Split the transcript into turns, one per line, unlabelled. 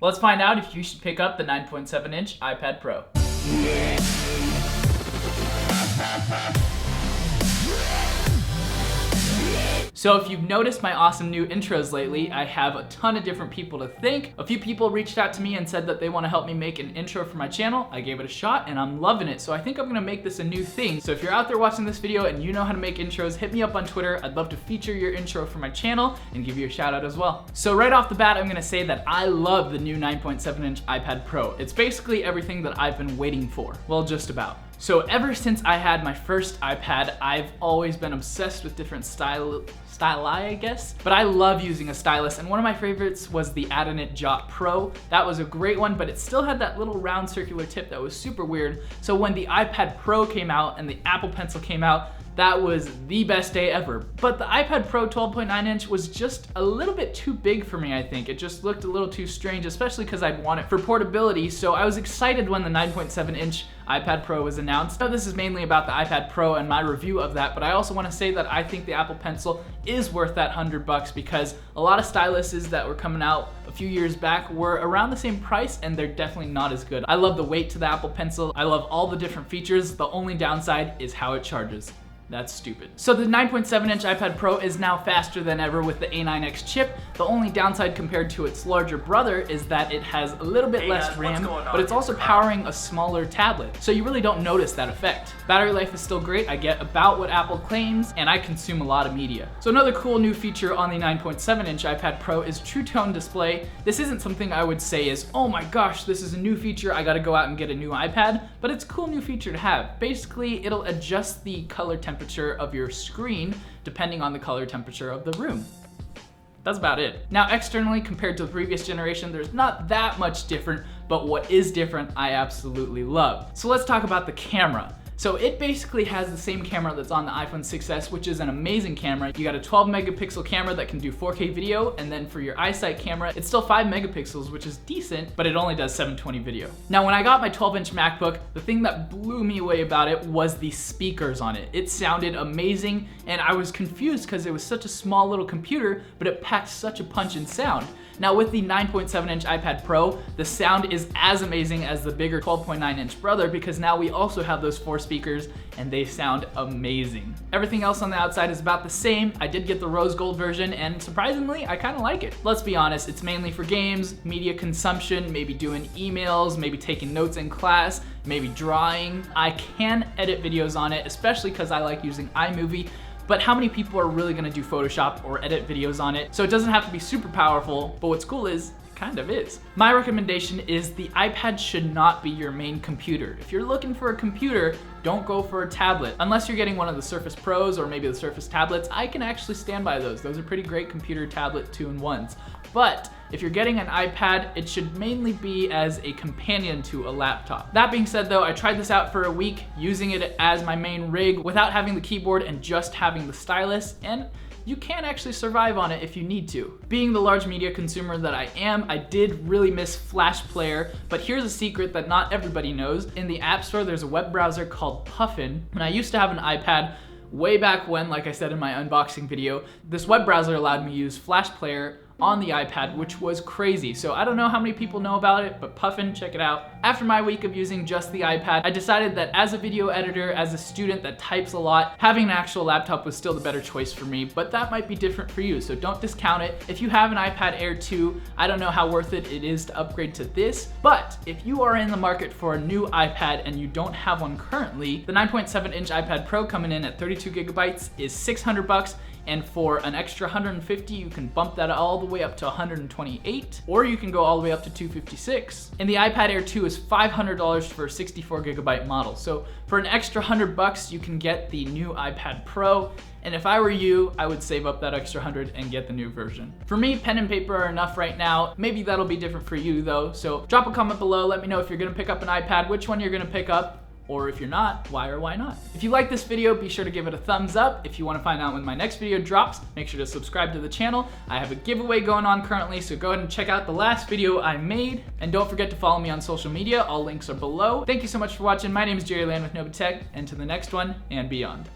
Let's find out if you should pick up the 9.7-inch iPad Pro. So if you've noticed my awesome new intros lately, I have a ton of different people to thank. A few people reached out to me and said that they want to help me make an intro for my channel. I gave it a shot and I'm loving it. So I think I'm gonna make this a new thing. So if you're out there watching this video and you know how to make intros, hit me up on Twitter. I'd love to feature your intro for my channel and give you a shout out as well. So right off the bat, I'm gonna say that I love the new 9.7-inch iPad Pro. It's basically everything that I've been waiting for. Well, just about. So ever since I had my first iPad, I've always been obsessed with different styli, I guess. But I love using a stylus, and one of my favorites was the Adenit Jot Pro. That was a great one, but it still had that little round circular tip that was super weird. So when the iPad Pro came out and the Apple Pencil came out, that was the best day ever. But the iPad Pro 12.9-inch was just a little bit too big for me, I think. It just looked a little too strange, especially because I'd want it for portability, so I was excited when the 9.7-inch iPad Pro was announced. Now, this is mainly about the iPad Pro and my review of that, but I also want to say that I think the Apple Pencil is worth that $100 because a lot of styluses that were coming out a few years back were around the same price and they're definitely not as good. I love the weight to the Apple Pencil. I love all the different features. The only downside is how it charges. That's stupid. So the 9.7-inch iPad Pro is now faster than ever with the A9X chip. The only downside compared to its larger brother is that it has a little bit less RAM, but it's also powering a smaller tablet. So you really don't notice that effect. Battery life is still great. I get about what Apple claims, and I consume a lot of media. So another cool new feature on the 9.7-inch iPad Pro is True Tone display. This isn't something I would say is, oh my gosh, this is a new feature, I gotta go out and get a new iPad, but it's a cool new feature to have. Basically, it'll adjust the color temperature of your screen depending on the color temperature of the room. That's about it. Now externally, compared to the previous generation, there's not that much different, but what is different, I absolutely love. So let's talk about the camera. So it basically has the same camera that's on the iPhone 6s, which is an amazing camera. You got a 12 megapixel camera that can do 4K video, and then for your iSight camera, it's still 5 megapixels, which is decent, but it only does 720 video. Now, when I got my 12-inch MacBook, the thing that blew me away about it was the speakers on it. It sounded amazing, and I was confused because it was such a small little computer, but it packed such a punch in sound. Now with the 9.7-inch iPad Pro, the sound is as amazing as the bigger 12.9-inch brother because now we also have those 4 speakers and they sound amazing. Everything else on the outside is about the same. I did get the rose gold version and surprisingly, I kind of like it. Let's be honest, it's mainly for games, media consumption, maybe doing emails, maybe taking notes in class, maybe drawing. I can edit videos on it, especially because I like using iMovie. But how many people are really gonna do Photoshop or edit videos on it? So it doesn't have to be super powerful, but what's cool is, it kind of is. My recommendation is the iPad should not be your main computer. If you're looking for a computer, don't go for a tablet. Unless you're getting one of the Surface Pros or maybe the Surface tablets, I can actually stand by those. Those are pretty great computer tablet 2-in-1s. But if you're getting an iPad, it should mainly be as a companion to a laptop. That being said though, I tried this out for a week using it as my main rig without having the keyboard and just having the stylus, and you can actually survive on it if you need to. Being the large media consumer that I am, I did really miss Flash Player, but here's a secret that not everybody knows. In the App Store, there's a web browser called Puffin. When I used to have an iPad, way back when, like I said in my unboxing video, this web browser allowed me to use Flash Player on the iPad, which was crazy. So I don't know how many people know about it, but Puffin, check it out. After my week of using just the iPad, I decided that as a video editor, as a student that types a lot, having an actual laptop was still the better choice for me, but that might be different for you, so don't discount it. If you have an iPad Air 2, I don't know how worth it is to upgrade to this, but if you are in the market for a new iPad and you don't have one currently, the 9.7-inch iPad Pro coming in at 32 gigabytes is $600, and for an extra $150, you can bump that all the way up to $128, or you can go all the way up to $256. And the iPad Air 2 is $500 for a 64 gigabyte model. So for an extra $100, you can get the new iPad Pro. And if I were you, I would save up that extra $100 and get the new version. For me, pen and paper are enough right now. Maybe that'll be different for you though. So drop a comment below, let me know if you're gonna pick up an iPad, which one you're gonna pick up. Or if you're not, why or why not? If you like this video, be sure to give it a thumbs up. If you want to find out when my next video drops, make sure to subscribe to the channel. I have a giveaway going on currently, so go ahead and check out the last video I made. And don't forget to follow me on social media. All links are below. Thank you so much for watching. My name is Jerry Land with NOBA Tech, and to the next one and beyond.